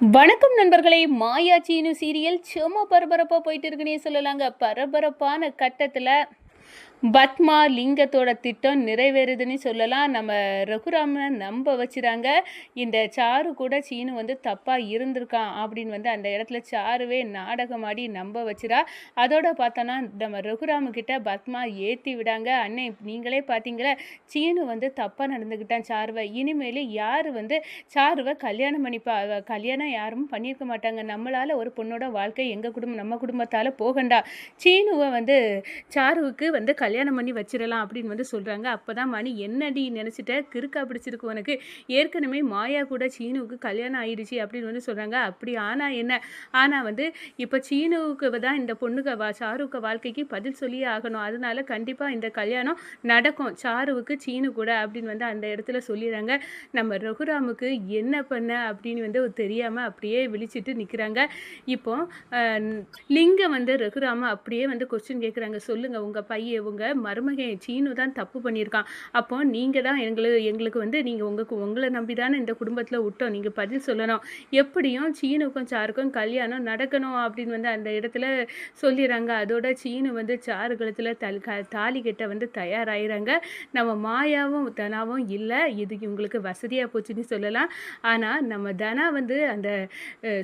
வணக்கம் நண்பர்களே. மாயா சீனு சீரியல் செம பரபரப்பாக போயிட்டு இருக்குன்னே சொல்லலாங்க. பரபரப்பான கட்டத்தில் பத்மா லிங்கத்தோட திட்டம் நிறைவேறுதுன்னு சொல்லலாம். நம்ம ரகுராமனை நம்ப வச்சுறாங்க. இந்த சாரு கூட சீனு தப்பாக இருந்திருக்கான் அப்படின்னு அந்த இடத்துல சாருவே நாடகமாடி நம்ப வச்சுரா. அதோட பார்த்தோன்னா நம்ம ரகுராமுக்கிட்ட பத்மா ஏற்றி விடாங்க. அண்ணே நீங்களே பார்த்தீங்களே, சீனு தப்பாக நடந்துக்கிட்டான் சாருவை. இனிமேல் யார் சாருவை கல்யாணம் பண்ணிப்பா? கல்யாணம் யாரும் பண்ணியிருக்க மாட்டாங்க. நம்மளால் ஒரு பொண்ணோட வாழ்க்கை எங்கள் குடும்பம் நம்ம குடும்பத்தால் போகண்டா. சீனுவை சாருவுக்கு கல்யாணம் பண்ணி வச்சிடலாம் அப்படின்னு சொல்கிறாங்க. அப்போ தான் மணி என்னடி நினச்சிட்ட, கிறுக்கா பிடிச்சிருக்கு உனக்கு, ஏற்கனவே மாயா கூட சீனுவுக்கு கல்யாணம் ஆயிடுச்சு அப்படின்னு சொல்கிறாங்க. அப்படி ஆனால் என்ன, ஆனால் இப்போ சீனுவுக்கு தான் இந்த பொண்ணுக்கு சாருவுக்கு வாழ்க்கைக்கு பதில் சொல்லியே ஆகணும். அதனால கண்டிப்பாக இந்த கல்யாணம் நடக்கும் சாருவுக்கு சீனு கூட அப்படின்னு அந்த இடத்துல சொல்லிடுறாங்க. நம்ம ரகுராமுக்கு என்ன பண்ண அப்படின்னு தெரியாமல் அப்படியே விழிச்சிட்டு நிற்கிறாங்க. இப்போ லிங்கம் ரகுராம அப்படியே கொஸ்டின் கேட்குறாங்க. சொல்லுங்கள், உங்கள் பையன் உங்கள் மருமகன் சீனு தான் தப்பு பண்ணியிருக்கான். அப்போ நீங்கள் தான் எங்களுக்கு நீங்கள் உங்களை நம்பி தானே இந்த குடும்பத்தில் விட்டோம். நீங்கள் பதில் சொல்லணும். எப்படியும் சீனுக்கும் சாருக்கும் கல்யாணம் நடக்கணும் அப்படின்னு அந்த இடத்துல சொல்லிடுறாங்க. அதோட சீனு சாரு கழுத்தில் தாலி கட்ட தயாராகிறாங்க. நம்ம மாயாவும் தனாவும் இல்லை, இது உங்களுக்கு வசதியாக போச்சுன்னு சொல்லலாம். ஆனால் நம்ம தனா அந்த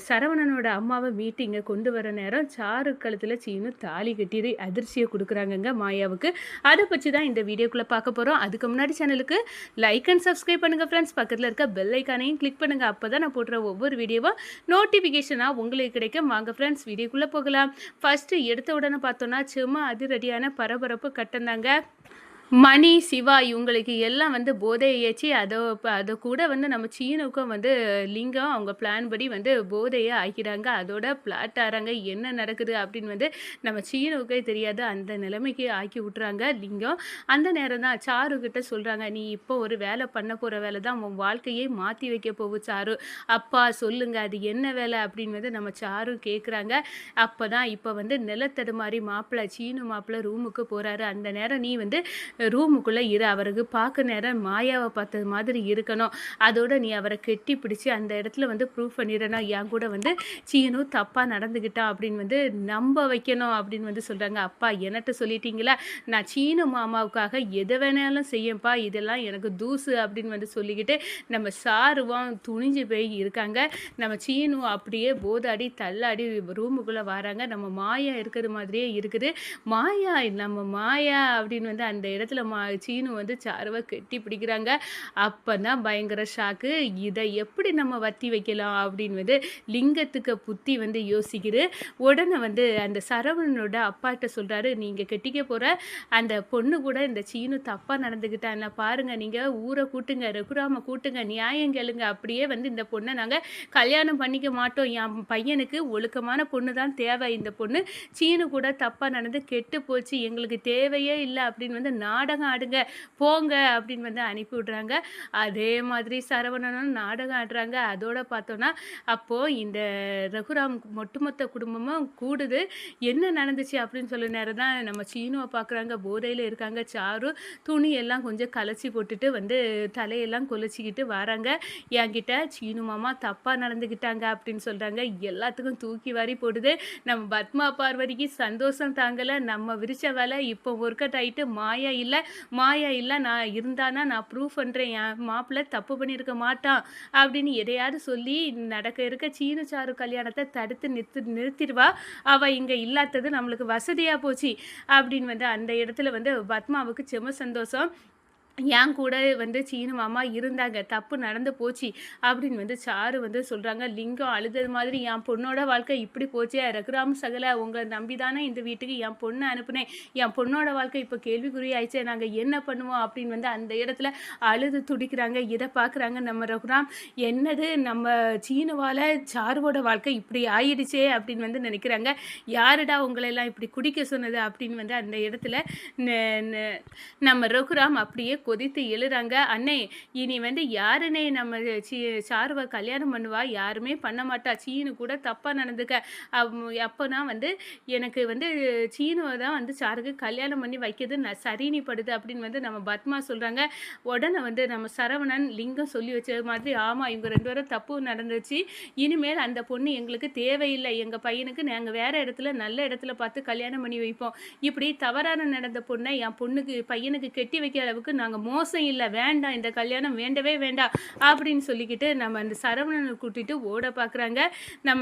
சரவணனோட அம்மாவை மீட்டிங்கை கொண்டு வர நேரம் சாரு கழுத்தில் சீனு தாலி கட்டி அதிர்ச்சியை கொடுக்குறாங்கங்க மாயாவுக்கு. அதை பற்றி தான் இந்த வீடியோக்குள்ளே பார்க்க போகிறோம். அதுக்கு முன்னாடி சேனலுக்கு லைக் அண்ட் சப்ஸ்கிரைப் பண்ணுங்கள் ஃப்ரெண்ட்ஸ். பக்கத்தில் இருக்க பெல் ஐக்கானையும் கிளிக் பண்ணுங்கள். அப்போ தான் நான் போடுற ஒவ்வொரு வீடியோவும் நோட்டிஃபிகேஷனாக உங்களுக்கு கிடைக்கும். வாங்க ஃப்ரெண்ட்ஸ், வீடியோக்குள்ளே போகலாம். ஃபஸ்ட்டு எடுத்த உடனே பார்த்தோன்னா சும்மா அதிரடியான பரபரப்பு கட்டந்தாங்க. மணி, சிவா இவங்களுக்கு எல்லாம் போதையை ஏற்றி அதை கூட நம்ம சீனுக்கும் லிங்கம் அவங்க பிளான் படி போதையை ஆக்கிறாங்க. அதோட பிளாட் ஆகிறாங்க. என்ன நடக்குது அப்படின்னு நம்ம சீனுக்கே தெரியாது. அந்த நிலைமைக்கு ஆக்கி விட்றாங்க லிங்கம். அந்த நேரம் தான் சாருக்கிட்ட சொல்கிறாங்க, நீ இப்போ ஒரு வேலை பண்ண போகிற வேலை தான் உன் வாழ்க்கையே மாற்றி வைக்க போகும் சாரு. அப்பா சொல்லுங்க, அது என்ன வேலை அப்படின்னு நம்ம சாரு கேட்குறாங்க. அப்போ தான் இப்போ நிலத்தடுமாறி மாப்பிள்ளை சீனு மாப்பிள்ளை ரூமுக்கு போகிறாரு. அந்த நேரம் நீ ரூமுக்குள்ளே இரு, அவருக்கு பார்க்க நேரம் மாயாவை பார்த்தது மாதிரி இருக்கணும். அதோட நீ அவரை கெட்டி பிடிச்சி அந்த இடத்துல ப்ரூவ் பண்ணிடணும், என் கூட சீனு தப்பாக நடந்துக்கிட்டான் அப்படின்னு நம்ப வைக்கணும் அப்படின்னு சொல்கிறாங்க. அப்பா என்னட்ட சொல்லிட்டீங்களா, நான் சீனு மாமாவுக்காக எதை வேணாலும் செய்யப்பா, இதெல்லாம் எனக்கு தூசு அப்படின்னு சொல்லிக்கிட்டு நம்ம சாருவும் துணிஞ்சு போய் இருக்காங்க. நம்ம சீனு அப்படியே போதாடி தள்ளாடி ரூமுக்குள்ளே வராங்க. நம்ம மாயா இருக்கிறது மாதிரியே இருக்குது. நம்ம மாயா அப்படின்னு அந்த இடத்துல சீனு சாருவை கெட்டி பிடிக்கிறாங்க. அப்போ தான் பயங்கர ஷாக்கு. இதை எப்படி நம்ம வத்தி வைக்கலாம் அப்படின்னு லிங்கத்துக்கு புத்தி யோசிக்குது. உடனே அந்த சரவணனோட அப்பாட்ட சொல்கிறாரு, நீங்கள் கெட்டிக்க போகிற அந்த பொண்ணு கூட இந்த சீனு தப்பாக நடந்துக்கிட்டாங்க பாருங்கள், நீங்கள் ஊரை கூட்டுங்க, ரகுராம கூட்டுங்க, நியாயம் கேளுங்க, அப்படியே இந்த பொண்ணை நாங்கள் கல்யாணம் பண்ணிக்க மாட்டோம். என் பையனுக்கு ஒழுக்கமான பொண்ணு தான் தேவை. இந்த பொண்ணு சீனு கூட தப்பாக நடந்து கெட்டு போச்சு, எங்களுக்கு தேவையே இல்லை அப்படின்னு நாடகம் ஆடுங்க போங்க அப்படின்னு அனுப்பி விட்றாங்க. அதே மாதிரி சரவணனும் நாடகம் ஆடுறாங்க. அதோட பார்த்தோன்னா அப்போது இந்த ரகுராம் ஒட்டுமொத்த குடும்பமும் கூடுது. என்ன நடந்துச்சு அப்படின்னு சொல்ல நேரம் தான் நம்ம சீனுவை பார்க்குறாங்க. போதையில் இருக்காங்க. சாரு துணி எல்லாம் கொஞ்சம் கலைச்சி போட்டுட்டு தலையெல்லாம் கொலைச்சிக்கிட்டு வராங்க. என்கிட்ட சீனு மாமா தப்பாக நடந்துக்கிட்டாங்க அப்படின்னு சொல்கிறாங்க. எல்லாத்துக்கும் தூக்கி வாரி போடுது. நம்ம பத்மா பார்வதிக்கு சந்தோஷம் தாங்கலை. நம்ம விரிச்ச வேலை இப்போ ஒர்க் அவுட் ஆகிட்டு மாயா இல்லை நான் இருந்தானா நான் ப்ரூவ் பண்ணுறேன், என் மாப்பிள்ளை தப்பு பண்ணியிருக்க மாட்டான் அப்படின்னு எதையாவது சொல்லி நடக்க இருக்க சீனு சாரு கல்யாணத்தை தடுத்து நிறுத்திடுவா. அவள் இங்கே இல்லாதது நம்மளுக்கு வசதியாக போச்சு அப்படின்னு அந்த இடத்துல பத்மாவுக்கு செம சந்தோஷம். என் கூட சீனு மாமா இருந்தாங்க, தப்பு நடந்து போச்சு அப்படின்னு சாரு சொல்கிறாங்க. லிங்கம் அழுதது மாதிரி, என் பொண்ணோட வாழ்க்கை இப்படி போச்சே, ரகுராம் சகலை உங்களை நம்பி தானே இந்த வீட்டுக்கு என் பொண்ணை அனுப்புனேன், என் பொண்ணோட வாழ்க்கை இப்போ கேள்விக்குறி ஆயிடுச்சே, நாங்கள் என்ன பண்ணுவோம் அப்படின்னு அந்த இடத்துல அழுது துடிக்கிறாங்க. இதை பார்க்குறாங்க நம்ம ரகுராம். என்னது நம்ம சீனுவால் சாருவோட வாழ்க்கை இப்படி ஆயிடுச்சே அப்படின்னு நினைக்கிறாங்க. யாருடா உங்களெல்லாம் இப்படி குடிக்க சொன்னது அப்படின்னு அந்த இடத்துல நம்ம ரகுராம் அப்படியே கொதித்து எழுறாங்க. "அண்ணே, இனி வந்து யாருண்ணே நம்ம சாருவ கல்யாணம் பண்ணுவா? யாருமே பண்ண மாட்டா. சீனு கூட தப்பா நடந்துக்க. அப்போனா வந்து எனக்கு வந்து சீனுவ தான் வந்து சாருக்கு கல்யாணம் பண்ணி வைக்கிறது சரின்னு படுது" அப்படின்னு வந்து நம்ம பத்மா சொல்றாங்க. உடனே வந்து நம்ம சரவணன், லிங்கம் சொல்லி வச்ச மாதிரி, "ஆமா, இவங்க 2 பேரும் தப்பு நடந்துச்சு. இனிமேல் அந்த பொண்ணு எங்களுக்கு தேவையில்லை. எங்க பையனுக்கு நாங்க வேற இடத்துல நல்ல இடத்துல பார்த்து கல்யாணம் பண்ணி வைப்போம். இப்படி தவறான நடந்த பொண்ண என் பையனுக்கு கெட்டி வைக்கிற அளவுக்கு நாங்க மோசம் இல்ல. வேண்டாம், இந்த கல்யாணம் வேண்டவே வேண்டாம்" அப்படின்னு சொல்லிக்கிட்டு நம்ம அந்த சரவணனை கூட்டிட்டு ஓட பார்க்குறாங்க. நம்ம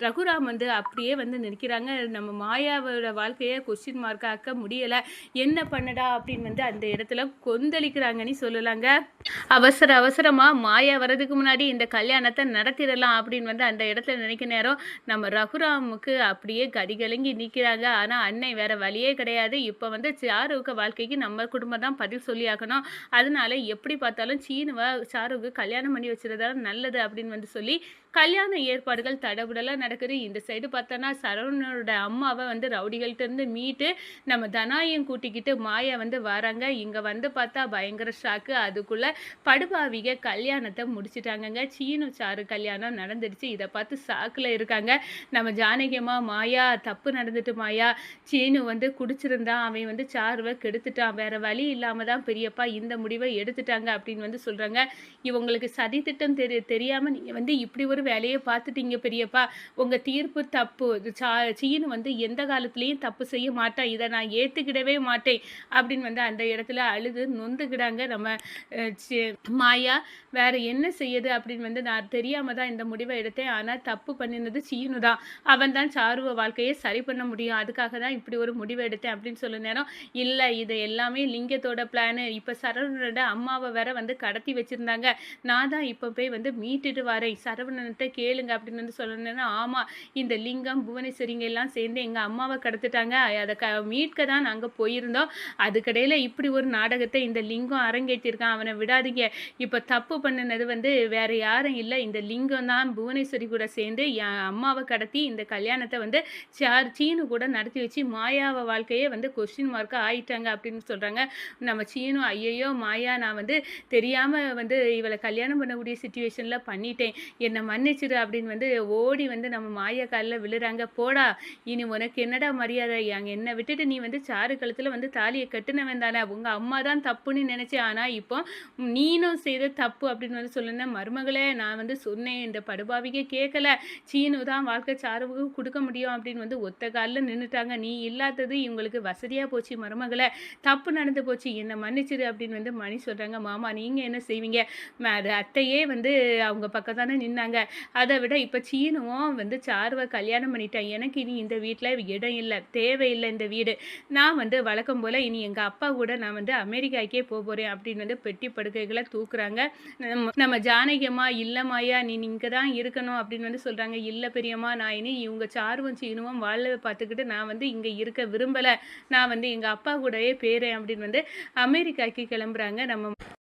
ரகுராம் வந்து அப்படியே வந்து நிற்கிறாங்க. நம்ம மாயாவோட வாழ்க்கைய கொஸ்டின் மார்க் ஆக்க முடியல. என்ன பண்ணடா அப்படின்னு வந்து அந்த இடத்துல கொந்தளிக்கிறாங்கன்னு சொல்லலாங்க. அவசரமா மாயா வர்றதுக்கு முன்னாடி இந்த கல்யாணத்தை நடத்திடலாம் அப்படின்னு வந்து அந்த இடத்துல நினைக்க நேரம் நம்ம ரகுராமுக்கு அப்படியே கடிகலங்கி நிற்கிறாங்க. ஆனால் அன்னை வேற வழியே கிடையாது. இப்போ வந்து சாருவுக்கு வாழ்க்கைக்கு நம்ம குடும்பம் தான் பதில் சொல்லி ஆகணும். அதனால எப்படி பார்த்தாலும் சீனுவை சாருவுக்கு கல்யாணம் பண்ணி வச்சுருந்தா நல்லது அப்படின்னு வந்து சொல்லி கல்யாண ஏற்பாடுகள் தடபுடலாக நடக்குது. இந்த சைடு பார்த்தோன்னா சரவணனோட அம்மாவை வந்து ரவுடிகள்கிட்ட இருந்து மீட்டு நம்ம தனாயும் கூட்டிக்கிட்டு மாயா வந்து வராங்க. இங்கே வந்து பார்த்தா பயங்கர ஷாக்கு. அதுக்குள்ளே படுபாவிக கல்யாணத்தை முடிச்சிட்டாங்கங்க. சீனு சாரு கல்யாணம் நடந்துடுச்சு. இதை பார்த்து ஷாக்கில் இருக்காங்க. நம்ம ஜானகியம்மா, "மாயா, தப்பு நடந்துட்டு மாயா. சீனு வந்து குடிச்சிருந்தான். அவன் வந்து சாருவை கெடுத்துட்டான். வேற வழி இல்லாமல் தான் பெரியப்பா இந்த முடிவை எடுத்துட்டாங்க" அப்படின்னு வந்து சொல்கிறாங்க. "இவங்களுக்கு சதித்திட்டம் தெரியாமல் நீங்கள் வந்து இப்படி ஒரு வேலையை பார்த்துட்டீங்க பெரியப்பா. உங்கள் தீர்ப்பு தப்பு. சீனு வந்து எந்த காலத்துலேயும் தப்பு செய்ய மாட்டான். இதை நான் ஏற்றுக்கிடவே மாட்டேன்" அப்படின்னு வந்து அந்த இடத்துல அழுது நொந்துக்கிடாங்க நம்ம மாயா. "வேற என்ன செய்யுது அப்படின்னு வந்து நான் தெரியாம தான் இந்த முடிவை எடுத்தேன். ஆனால் தப்பு பண்ணினது சீனு தான். அவன் தான் சாருவ வாழ்க்கையை சரி பண்ண முடியும். அதுக்காக தான் இப்படி ஒரு முடிவை எடுத்தேன்" அப்படின்னு சொல்ல நேரம், "இல்லை, இது எல்லாமே லிங்கத்தோட பிளானு. இப்போ சரவணனோட அம்மாவை வேற வந்து கடத்தி வச்சிருந்தாங்க. நான் தான் இப்போ போய் வந்து மீட்டுட்டு வரேன். சரவணன்கிட்ட கேளுங்க" அப்படின்னு வந்து சொல்லணும்னா, "ஆமா, இந்த லிங்கம், புவனேஸ்வரிங்க எல்லாம் சேர்ந்து எங்கள் அம்மாவை கடத்திட்டாங்க. அதை மீட்க தான் நாங்கள் போயிருந்தோம். அதுக்கடையில் இப்படி ஒரு நாடகத்தை இந்த லிங்கம் அரங்கேற்றிருக்கான். அவனை விடாதீங்க. இப்போ தப்பு பண்ணினது வந்து வேற யாரும் இல்லை, இந்த லிங்கம் தான். புவனேஸ்வரி கூட சேர்ந்து என் அம்மாவை கடத்தி இந்த கல்யாணத்தை வந்து சீனு கூட நடத்தி வச்சு மாயாவை வாழ்க்கையே வந்து கொஸ்டின் மார்க்காக ஆயிட்டாங்க" அப்படின்னு சொல்கிறாங்க. நம்ம சீனு, "ஐயையோ மாயா, நான் வந்து தெரியாமல் வந்து இவளை கல்யாணம் பண்ணக்கூடிய சுச்சுவேஷனில் பண்ணிட்டேன். என்னை மன்னிச்சிடு" அப்படின்னு வந்து ஓடி வந்து நம்ம மாயா காலில் விழுறாங்க. "போடா, இனி உனக்கு என்னடா மரியாதை? என்னை விட்டுட்டு நீ வந்து சாரு கழுத்தில் வந்து தாலியை கட்டுனவன் தானே. உங்கள் அம்மா தான் தப்புன்னு நினச்சேன். ஆனால் இப்போ நீனும் செய்த தப்பு" அப்படின்னு வந்து சொல்லுனேன். "மருமகளே, நான் வந்து சொன்னேன். இந்த படுபாவிக்கு கேட்கல. சீனு தான் வாழ்க்கை சாருவுக்கு கொடுக்க முடியும்" அப்படின்னு வந்து ஒத்த காலில் நின்றுட்டாங்க. "நீ இல்லாதது இவங்களுக்கு வசதியாக போச்சு மருமகளே. தப்பு நடந்து போச்சு. என்னை மன்னிச்சிடு" அப்படின்னு வந்து மணி சொல்கிறாங்க. "மாமா, நீங்கள் என்ன செய்வீங்க? அது அத்தையே வந்து அவங்க பக்கம் தானே நின்னாங்க. அதை விட இப்போ சீனுவும் வந்து சாருவை கல்யாணம் பண்ணிட்டேன். எனக்கு இனி இந்த வீட்டில் இடம் இல்லை, தேவையில்லை இந்த வீடு. நான் வந்து வழக்கம் போல் இனி எங்கள் அப்பா கூட நான் வந்து அமெரிக்காக்கே போகிறேன்" அப்படின்னு வந்து பெட்டி படுக்கைகளை தூக்குறாங்க. நம்ம ஜானகியம்மா, "இல்லைம்மாயா, நீ இங்கே தான் இருக்கணும்" அப்படின்னு வந்து சொல்கிறாங்க. "இல்லை பெரியம்மா, நான் இனி இவங்க சாருவும் சீனுவும் வாழ பார்த்துக்கிட்டு நான் வந்து இங்கே இருக்க விரும்பலை. நான் வந்து எங்கள் அப்பா கூடயே போகிறேன்" அப்படின்னு வந்து அமெரிக்காக்கு கிளம்புறாங்க நம்ம